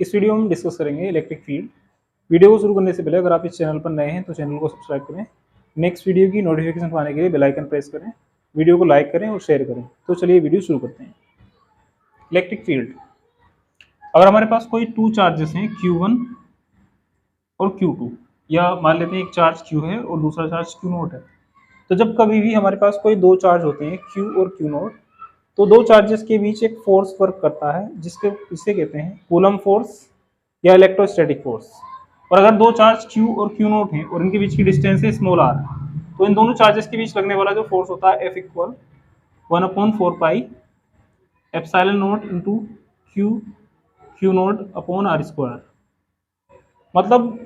इस वीडियो में हम डिस्कस करेंगे इलेक्ट्रिक फील्ड। वीडियो को शुरू करने से पहले अगर आप इस चैनल पर नए हैं तो चैनल को सब्सक्राइब करें। नेक्स्ट वीडियो की नोटिफिकेशन पाने के लिए बेल आइकन प्रेस करें, वीडियो को लाइक करें और शेयर करें। तो चलिए वीडियो शुरू करते हैं। इलेक्ट्रिक फील्ड, अगर हमारे पास कोई टू चार्जेस हैं Q1 और Q2, या मान लेते हैं एक चार्ज Q है और दूसरा चार्ज Q0 है, तो जब कभी भी हमारे पास कोई दो चार्ज होते हैं Q और Q0, तो दो चार्जेस के बीच एक फोर्स वर्क करता है इसे कहते हैं कूलम फोर्स या इलेक्ट्रोस्टैटिक फोर्स। और अगर दो चार्ज Q और Q0 हैं और इनके बीच की डिस्टेंस है स्मॉल r, तो इन दोनों चार्जेस के बीच लगने वाला जो फोर्स होता है F equal 1/4 pi epsilon not into Q0 upon r square. मतलब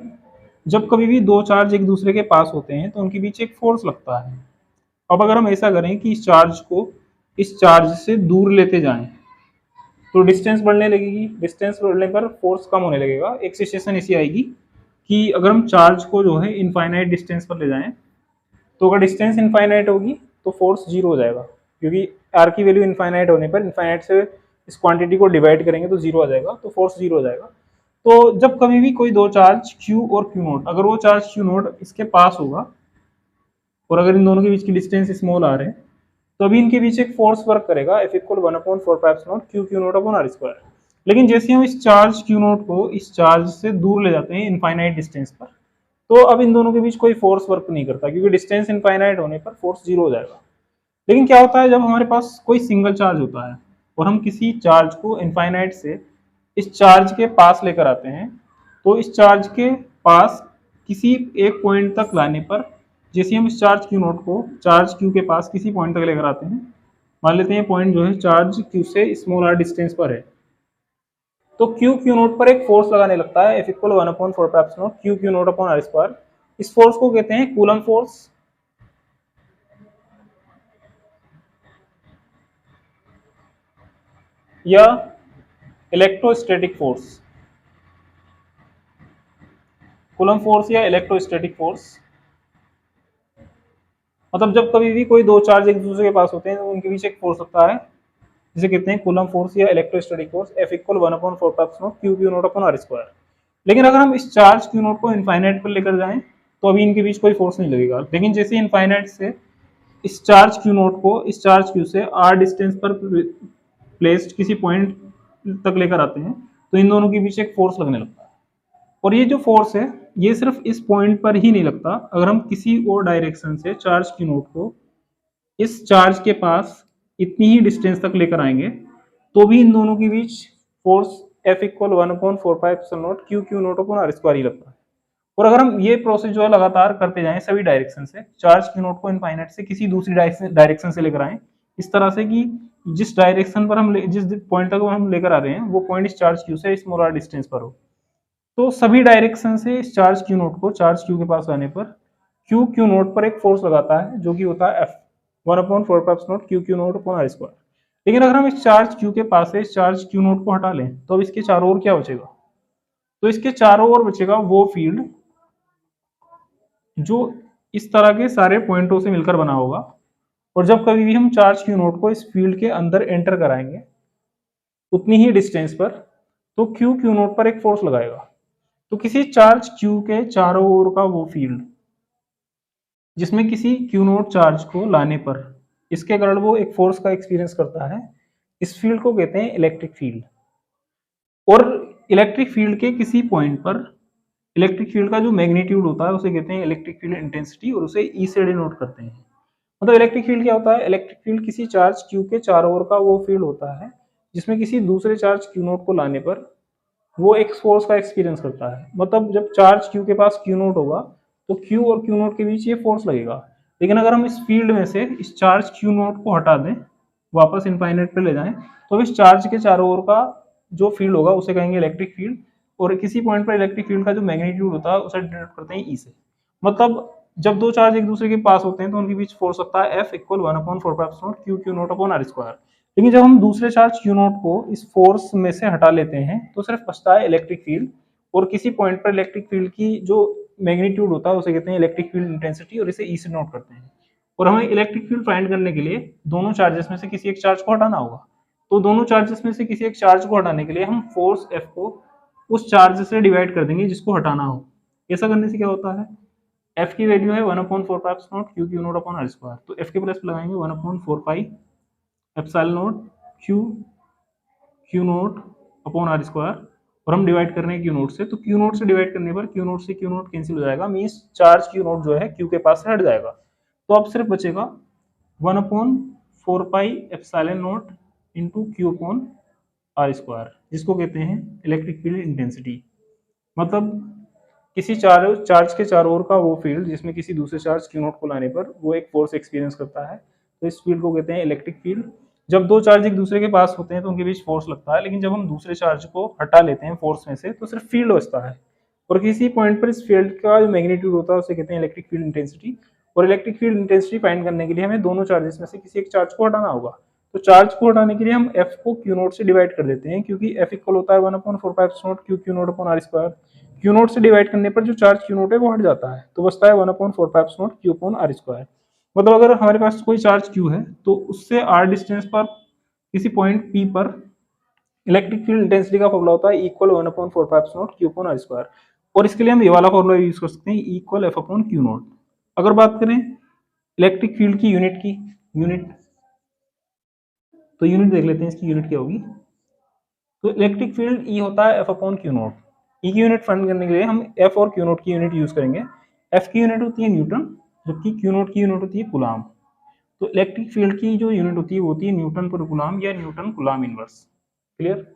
जब कभी भी दो चार्ज एक दूसरे के पास होते हैं तो उनके बीच एक फोर्स लगता है। अब अगर हम ऐसा करें कि इस चार्ज को इस चार्ज से दूर लेते जाएं तो डिस्टेंस बढ़ने लगेगी। डिस्टेंस बढ़ने पर फोर्स कम होने लगेगा। एक सिचुएशन ऐसी आएगी कि अगर हम चार्ज को जो है इनफाइनाइट डिस्टेंस पर ले जाएं, तो अगर डिस्टेंस इनफाइनाइट होगी तो फोर्स जीरो हो जाएगा, क्योंकि आर की वैल्यू इनफाइनाइट होने पर इनफाइनाइट से इस क्वांटिटी को डिवाइड करेंगे तो जीरो आ जाएगा, तो फोर्स जीरो हो जाएगा। तो जब कभी भी कोई दो चार्ज Q और Q0, अगर वो चार्ज Q0 इसके पास होगा और अगर इन दोनों के बीच की डिस्टेंस स्मॉल आ रहे हैं, तो अभी इनके बीच एक फोर्स वर्क करेगा F equal 1/4 Q0 upon r square. लेकिन जैसे हम इस चार्ज Q0 को इस चार्ज से दूर ले जाते हैं इनफाइनाइट डिस्टेंस पर, तो अब इन दोनों के बीच कोई फोर्स वर्क नहीं करता, क्योंकि डिस्टेंस इनफाइनाइट होने पर फोर्स जीरो हो जाएगा। लेकिन क्या होता है जब हमारे पास कोई सिंगल चार्ज होता है और हम किसी चार्ज को इनफाइनाइट से इस चार्ज के पास लेकर आते हैं, तो इस चार्ज के पास किसी एक पॉइंट तक लाने पर, जैसे हम इस चार्ज Q0 को चार्ज Q के पास किसी पॉइंट तक लेकर आते हैं, मान लेते हैं पॉइंट जो है चार्ज Q से स्मॉल r डिस्टेंस पर है, तो Q0 पर एक फोर्स लगाने लगता है F equal 1/4 Q0 upon r square. इस फोर्स को कहते हैं कूलम फोर्स या इलेक्ट्रोस्टैटिक फोर्स। कूलम फोर्स या इलेक्ट्रोस्टैटिक फोर्स मतलब जब कभी भी कोई दो चार्ज एक दूसरे के पास होते हैं तो उनके बीच एक फोर्स लगता है, जिसे कहते हैं कूलम फोर्स या electrostatic force F equal 1/4 Q0 upon r square. लेकिन अगर हम इस चार्ज Q0 को इनफाइनाइट पर लेकर जाएं तो अभी इनके बीच कोई फोर्स नहीं लगेगा। लेकिन जैसे इनफाइनाइट से इस चार्ज Q0 को इस चार्ज Q से r डिस्टेंस पर प्लेस्ड किसी पॉइंट तक लेकर आते हैं, तो इन दोनों के बीच एक फोर्स लगने लगता है। और ये जो फोर्स है ये सिर्फ इस पॉइंट पर ही नहीं लगता, अगर हम किसी और डायरेक्शन से चार्ज Q0 को इस चार्ज के पास इतनी ही डिस्टेंस तक लेकर आएंगे तो भी इन दोनों के बीच force F equal 1/4 Q0 upon r square ही लगता है। और अगर हम ये प्रोसेस जो है लगातार करते जाएं सभी डायरेक्शन से, चार्ज Q0 को इनफाइनाइट से किसी दूसरी डायरेक्शन से लेकर आएं, इस तरह से कि जिस डायरेक्शन पर हम जिस पॉइंट तक हम लेकर आ रहे हैं वो पॉइंट इस चार्ज Q से स्मॉल r डिस्टेंस पर हो, तो सभी डायरेक्शन से इस चार्ज Q0 को चार्ज Q के पास लाने पर Q0 पर एक फोर्स लगाता है जो कि होता है F 1/4 Q0 upon r square. लेकिन अगर हम इस चार्ज Q के पास से इस चार्ज Q0 को हटा लें तो अब इसके चारों ओर क्या बचेगा? तो इसके चारों ओर बचेगा वो फील्ड जो इस तरह के सारे पॉइंटों से मिलकर बना होगा। और जब कभी भी हम चार्ज Q0 को इस फील्ड के अंदर एंटर कराएंगे उतनी ही डिस्टेंस पर, तो Q0 पर एक फोर्स लगाएगा। तो किसी चार्ज Q के चारों ओर का वो फील्ड जिसमें किसी Q0 चार्ज को लाने पर इसके कारण वो एक फोर्स का एक्सपीरियंस करता है, इस फील्ड को कहते हैं इलेक्ट्रिक फील्ड। और इलेक्ट्रिक फील्ड के किसी पॉइंट पर इलेक्ट्रिक फील्ड का जो मैग्नीट्यूड होता है उसे कहते हैं इलेक्ट्रिक फील्ड इंटेंसिटी, और उसे ई से डिनोट करते हैं। मतलब इलेक्ट्रिक फील्ड क्या होता है? इलेक्ट्रिक फील्ड किसी चार्ज Q के चारों ओर का वो फील्ड होता है जिसमें किसी दूसरे चार्ज Q0 को लाने पर वो एक फोर्स का एक्सपीरियंस करता है। मतलब जब चार्ज Q के पास Q0 होगा तो Q और Q0 के बीच ये फोर्स लगेगा। लेकिन अगर हम इस फील्ड में से इस चार्ज Q0 को हटा दें, वापस इनफाइनाइट पे ले जाएं, तो इस चार्ज के चारों ओर का जो फील्ड होगा उसे कहेंगे इलेक्ट्रिक फील्ड। और किसी पॉइंट पर इलेक्ट्रिक फील्ड का जो मैग्नीट्यूड होता है उसे डिनोट करते हैं ई से। मतलब जब दो चार्ज एक दूसरे के पास होते हैं तो उनके बीच फोर्स होता है F equal 1/4 Q0 upon r square. लेकिन जब हम दूसरे चार्ज Q0 को इस फोर्स में से हटा लेते हैं तो सिर्फ बचता है इलेक्ट्रिक फील्ड। और किसी पॉइंट पर इलेक्ट्रिक फील्ड की जो मैग्नीट्यूड होता है उसे कहते हैं इलेक्ट्रिक फील्ड इंटेंसिटी, और इसे ई से नोट करते हैं। और हमें इलेक्ट्रिक फील्ड फाइंड करने के लिए दोनों चार्जेस में से किसी एक चार्ज को हटाना होगा। तो दोनों चार्जेस में से किसी एक चार्ज को हटाने के लिए हम फोर्स F को उस चार्ज से डिवाइड कर देंगे जिसको हटाना हो। ऐसा करने से क्या होता है, एफ की वैल्यू है 1/4 Q Q naught upon R square, तो एफ के प्लस लगाएंगे 1/4 epsilon naught Q Q naught upon R square, और हम डिवाइड कर रहे हैं क्यू नोट से, तो क्यू नोट से डिवाइड करने पर क्यू नोट से क्यू नोट कैंसिल हो जाएगा, मीन्स चार्ज क्यू नोट जो है क्यू के पास से हट जाएगा। तो अब सिर्फ बचेगा 1/4 epsilon naught into Q upon R square, जिसको कहते हैं इलेक्ट्रिक फील्ड इंटेंसिटी। मतलब किसी चार्ज के चारों ओर का वो फील्ड जिसमें किसी दूसरे चार्ज क्यू नोट को लाने पर वो एक फोर्स एक्सपीरियंस करता है, तो इस फील्ड को कहते हैं इलेक्ट्रिक फील्ड। जब दो चार्ज एक दूसरे के पास होते हैं तो उनके बीच फोर्स लगता है, लेकिन जब हम दूसरे चार्ज को हटा लेते हैं फोर्स में से तो सिर्फ फील्ड बचता है, और किसी पॉइंट पर इस फील्ड का जो मैग्नीट्यूड होता है उसे कहते हैं इलेक्ट्रिक फील्ड इंटेंसिटी। और इलेक्ट्रिक फील्ड इंटेंसिटी फाइंड करने के लिए हमें दोनों चार्जेस में से किसी एक चार्ज को हटाना होगा। तो चार्ज को हटाने के लिए हम एफ को क्यू नोट से डिवाइड कर देते हैं, क्योंकि एफ इक्वल होता है 1/4 Q Q naught upon R square. Q naught से डिवाइड करने पर जो चार्ज क्यू नोट है वो हट जाता है, तो बचता है 1/4 क्यू अपॉन आर स्क्वायर। मतलब अगर हमारे पास कोई चार्ज क्यू है तो उससे आर डिस्टेंस पर किसी पॉइंट पी पर इलेक्ट्रिक फील्ड इंटेंसिटी का फॉर्मूला होता है equal 1/4 Q upon R square. और इसके लिए हम ये वाला फॉर्मूला यूज कर सकते हैं, equal F upon Q note. अगर बात करें इलेक्ट्रिक फील्ड की यूनिट तो यूनिट देख लेते हैं, इसकी यूनिट क्या होगी। तो इलेक्ट्रिक फील्ड ई होता है एफ अपॉन क्यू नोट। ई की यूनिट फाइंड करने के लिए हम एफ और क्यू नोट की यूनिट यूज करेंगे। एफ की यूनिट होती है न्यूटन, जबकि क्यू नोट की यूनिट होती है कूलाम। तो इलेक्ट्रिक फील्ड की जो यूनिट होती है वो होती है न्यूटन पर कूलाम या न्यूटन कूलाम इनवर्स। क्लियर।